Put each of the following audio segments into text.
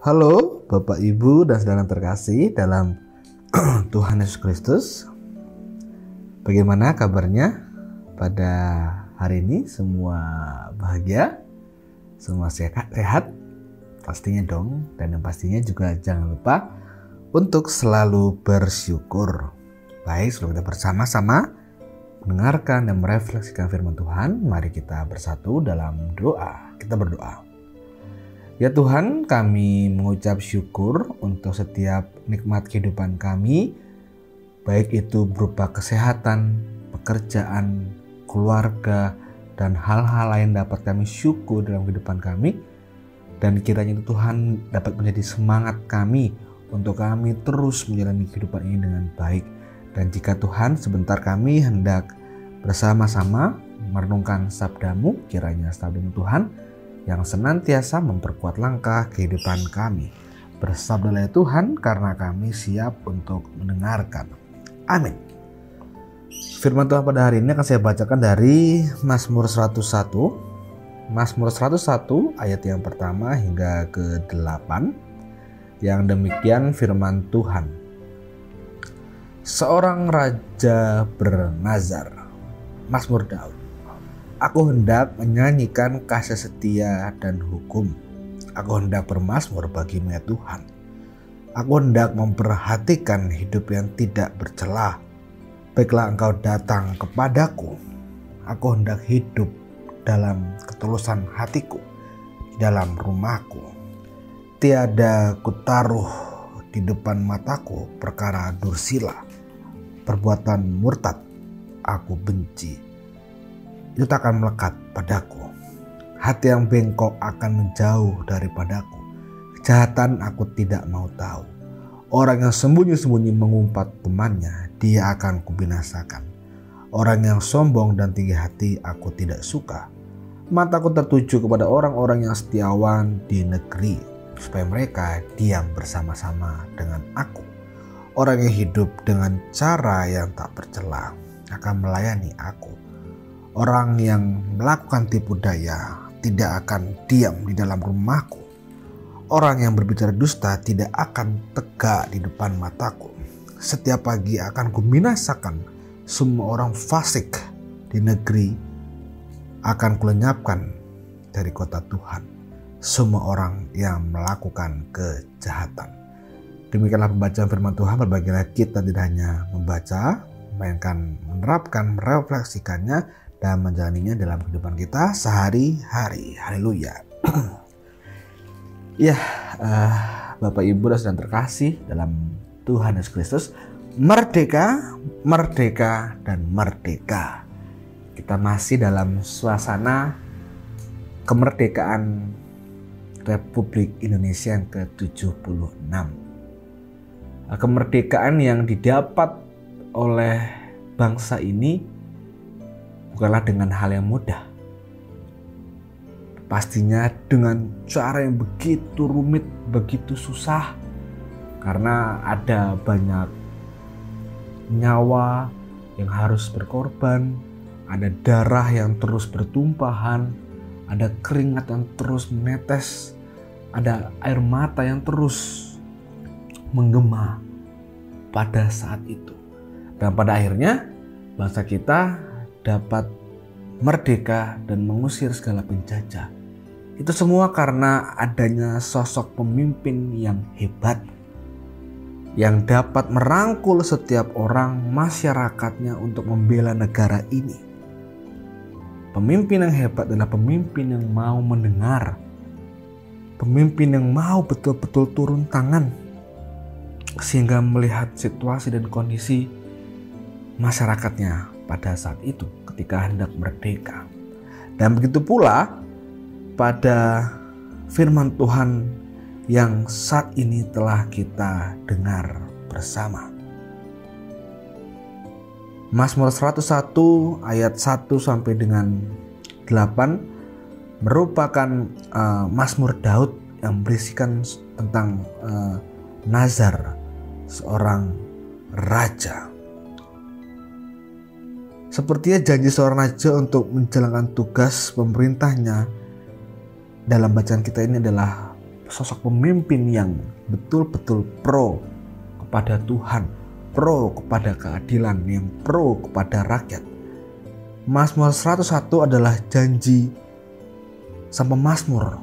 Halo Bapak Ibu dan saudara terkasih dalam Tuhan Yesus Kristus. Bagaimana kabarnya pada hari ini? Semua bahagia? Semua sehat? Pastinya dong. Dan yang pastinya juga jangan lupa untuk selalu bersyukur. Baik, sebelum kita bersama-sama mendengarkan dan merefleksikan firman Tuhan, mari kita bersatu dalam doa. Kita berdoa. Ya Tuhan, kami mengucap syukur untuk setiap nikmat kehidupan kami, baik itu berupa kesehatan, pekerjaan, keluarga, dan hal-hal lain dapat kami syukur dalam kehidupan kami. Dan kiranya itu Tuhan dapat menjadi semangat kami untuk kami terus menjalani kehidupan ini dengan baik. Dan jika Tuhan sebentar kami hendak bersama-sama merenungkan sabda-Mu, kiranya sabda-Mu Tuhan yang senantiasa memperkuat langkah kehidupan kami. Bersabdalah ya Tuhan, karena kami siap untuk mendengarkan. Amin. Firman Tuhan pada hari ini akan saya bacakan dari Mazmur 101. Mazmur 101 ayat yang pertama hingga ke-8. Yang demikian firman Tuhan. Seorang raja bernazar. Mazmur Daud. Aku hendak menyanyikan kasih setia dan hukum. Aku hendak bermazmur bagi-Mu ya Tuhan. Aku hendak memperhatikan hidup yang tidak bercela. Baiklah Engkau datang kepadaku. Aku hendak hidup dalam ketulusan hatiku, dalam rumahku. Tiada kutaruh di depan mataku perkara dursila. Perbuatan murtad aku benci. Itu tak akan melekat padaku. Hati yang bengkok akan menjauh daripadaku. Kejahatan aku tidak mau tahu. Orang yang sembunyi-sembunyi mengumpat temannya, dia akan kubinasakan. Orang yang sombong dan tinggi hati aku tidak suka. Mataku tertuju kepada orang-orang yang setiawan di negeri, supaya mereka diam bersama-sama dengan aku. Orang yang hidup dengan cara yang tak bercela akan melayani aku. Orang yang melakukan tipu daya tidak akan diam di dalam rumahku. Orang yang berbicara dusta tidak akan tegak di depan mataku. Setiap pagi akan kubinasakan semua orang fasik di negeri. Akan kulenyapkan dari kota Tuhan semua orang yang melakukan kejahatan. Demikianlah pembacaan firman Tuhan. Berbahagialah kita tidak hanya membaca, melainkan menerapkan, merefleksikannya, dan menjalaninya dalam kehidupan kita sehari-hari. Haleluya. Ya, Bapak Ibu dan saudara terkasih dalam Tuhan Yesus Kristus, merdeka, merdeka, dan merdeka. Kita masih dalam suasana kemerdekaan Republik Indonesia yang ke-76. Kemerdekaan yang didapat oleh bangsa ini bukanlah dengan hal yang mudah. Pastinya dengan cara yang begitu rumit, begitu susah. Karena ada banyak nyawa yang harus berkorban, ada darah yang terus bertumpahan, ada keringat yang terus menetes, ada air mata yang terus menggema pada saat itu. Dan pada akhirnya bangsa kita dapat merdeka dan mengusir segala penjajah. Itu semua karena adanya sosok pemimpin yang hebat, yang dapat merangkul setiap orang masyarakatnya untuk membela negara ini. Pemimpin yang hebat adalah pemimpin yang mau mendengar, pemimpin yang mau betul-betul turun tangan, sehingga melihat situasi dan kondisi masyarakatnya pada saat itu ketika hendak merdeka. Dan begitu pula pada firman Tuhan yang saat ini telah kita dengar bersama. Mazmur 101 ayat 1 sampai dengan 8 merupakan Mazmur Daud yang berisikan tentang nazar seorang raja. Sepertinya janji seorang raja untuk menjalankan tugas pemerintahnya dalam bacaan kita ini adalah sosok pemimpin yang betul-betul pro kepada Tuhan, pro kepada keadilan, yang pro kepada rakyat. Mazmur 101 adalah janji sang pemazmur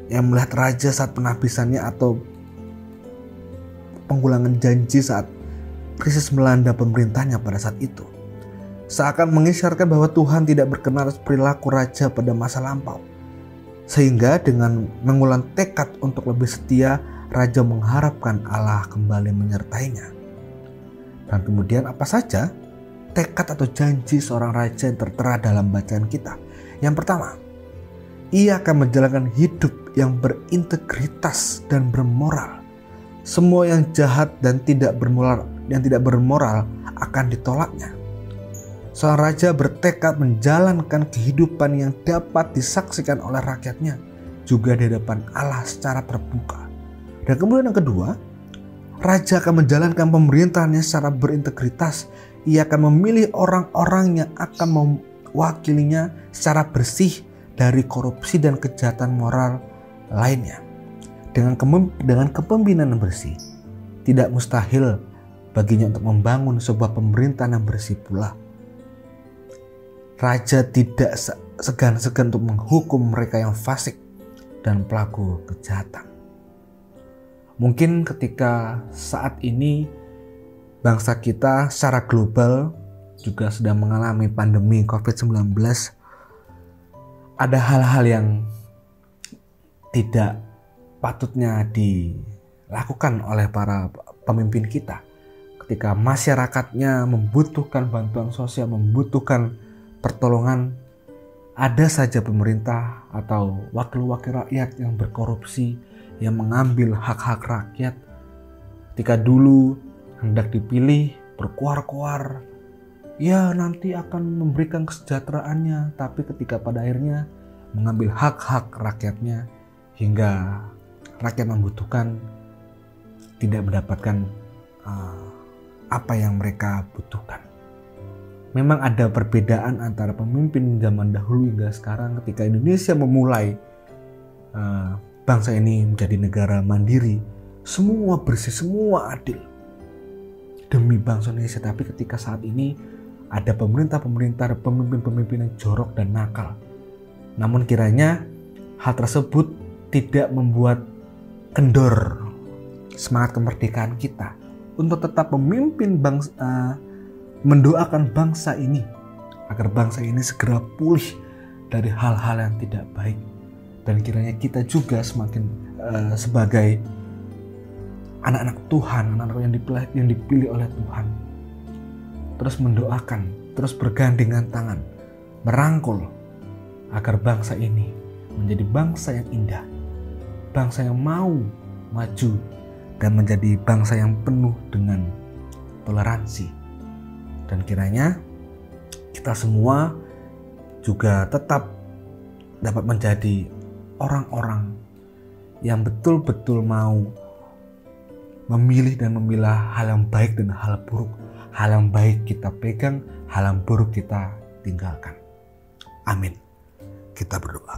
yang melihat raja saat penghabisannya atau penggulangan janji saat krisis melanda pemerintahnya pada saat itu. Seakan mengisyaratkan bahwa Tuhan tidak berkenan atas perilaku raja pada masa lampau. Sehingga dengan mengulang tekad untuk lebih setia, raja mengharapkan Allah kembali menyertainya. Dan kemudian apa saja tekad atau janji seorang raja yang tertera dalam bacaan kita? Yang pertama, ia akan menjalankan hidup yang berintegritas dan bermoral. Semua yang jahat dan tidak bermoral akan ditolaknya. Seorang raja bertekad menjalankan kehidupan yang dapat disaksikan oleh rakyatnya, juga di hadapan Allah secara terbuka. Dan kemudian yang kedua, raja akan menjalankan pemerintahannya secara berintegritas. Ia akan memilih orang-orang yang akan mewakilinya secara bersih dari korupsi dan kejahatan moral lainnya. Dengan kepemimpinan yang bersih, tidak mustahil baginya untuk membangun sebuah pemerintahan yang bersih pula. Raja tidak segan-segan untuk menghukum mereka yang fasik dan pelaku kejahatan. Mungkin ketika saat ini bangsa kita secara global juga sedang mengalami pandemi COVID-19, ada hal-hal yang tidak patutnya dilakukan oleh para pemimpin kita. Ketika masyarakatnya membutuhkan bantuan sosial, membutuhkan pertolongan, ada saja pemerintah atau wakil-wakil rakyat yang berkorupsi, yang mengambil hak-hak rakyat. Ketika dulu hendak dipilih, berkuar-kuar, ya nanti akan memberikan kesejahteraannya, tapi ketika pada akhirnya mengambil hak-hak rakyatnya hingga rakyat membutuhkan, tidak mendapatkan apa yang mereka butuhkan. Memang ada perbedaan antara pemimpin zaman dahulu hingga sekarang. Ketika Indonesia memulai bangsa ini menjadi negara mandiri, semua bersih, semua adil demi bangsa Indonesia. Tapi ketika saat ini ada pemerintah-pemerintah, pemimpin-pemimpin yang jorok dan nakal. Namun kiranya hal tersebut tidak membuat kendor semangat kemerdekaan kita untuk tetap memimpin bangsa, mendoakan bangsa ini agar bangsa ini segera pulih dari hal-hal yang tidak baik. Dan kiranya kita juga semakin sebagai anak-anak Tuhan, anak-anak yang dipilih oleh Tuhan, terus mendoakan, terus bergandengan tangan, merangkul agar bangsa ini menjadi bangsa yang indah, bangsa yang mau maju, dan menjadi bangsa yang penuh dengan toleransi. Dan kiranya kita semua juga tetap dapat menjadi orang-orang yang betul-betul mau memilih dan memilah hal yang baik dan hal buruk. Hal yang baik kita pegang, hal yang buruk kita tinggalkan. Amin. Kita berdoa.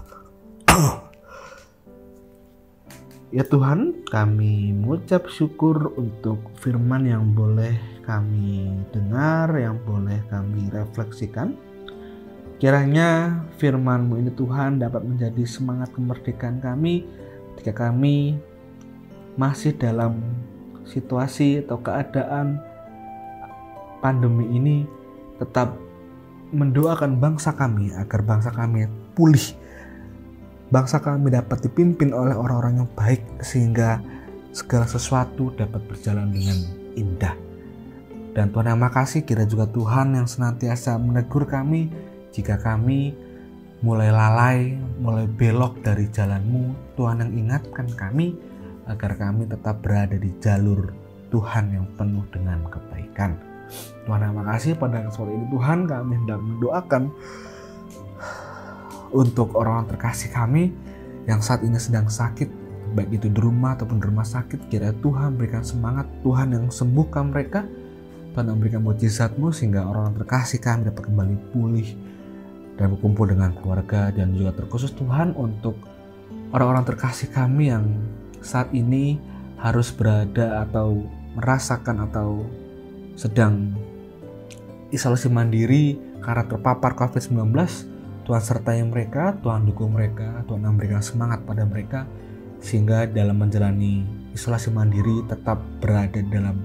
Ya Tuhan, kami mengucap syukur untuk firman yang boleh kami dengar, yang boleh kami refleksikan. Kiranya firman-Mu ini Tuhan dapat menjadi semangat kemerdekaan kami ketika kami masih dalam situasi atau keadaan pandemi ini, tetap mendoakan bangsa kami agar bangsa kami pulih, bangsa kami dapat dipimpin oleh orang-orang yang baik sehingga segala sesuatu dapat berjalan dengan indah. Dan Tuhan yang makasih, kira juga Tuhan yang senantiasa menegur kami jika kami mulai lalai, mulai belok dari jalan-Mu. Tuhan yang ingatkan kami agar kami tetap berada di jalur Tuhan yang penuh dengan kebaikan. Tuhan yang makasih, pada kesempatan ini Tuhan kami hendak mendoakan untuk orang-orang terkasih kami yang saat ini sedang sakit, baik itu di rumah ataupun di rumah sakit. Kiranya Tuhan berikan semangat, Tuhan yang sembuhkan mereka, Tuhan yang berikan mujizat-Mu sehingga orang-orang terkasih kami dapat kembali pulih dan berkumpul dengan keluarga. Dan juga terkhusus Tuhan untuk orang-orang terkasih kami yang saat ini harus berada atau merasakan atau sedang isolasi mandiri karena terpapar COVID-19. Tuhan sertai mereka, Tuhan dukung mereka, Tuhan memberikan semangat pada mereka sehingga dalam menjalani isolasi mandiri tetap berada dalam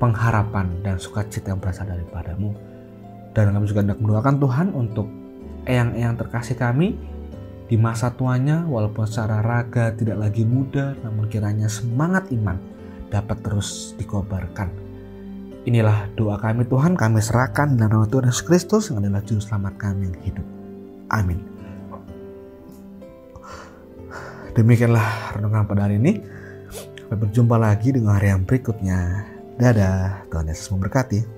pengharapan dan sukacita yang berasal daripadamu. Dan kami juga hendak mendoakan Tuhan untuk eyang-eyang terkasih kami di masa tuanya, walaupun secara raga tidak lagi muda, namun kiranya semangat iman dapat terus dikobarkan. Inilah doa kami Tuhan, kami serahkan dalam nama Tuhan Yesus Kristus yang adalah Juru Selamat kami yang hidup. Amin. Demikianlah renungan pada hari ini. Sampai berjumpa lagi dengan hari yang berikutnya. Dadah, Tuhan Yesus memberkati.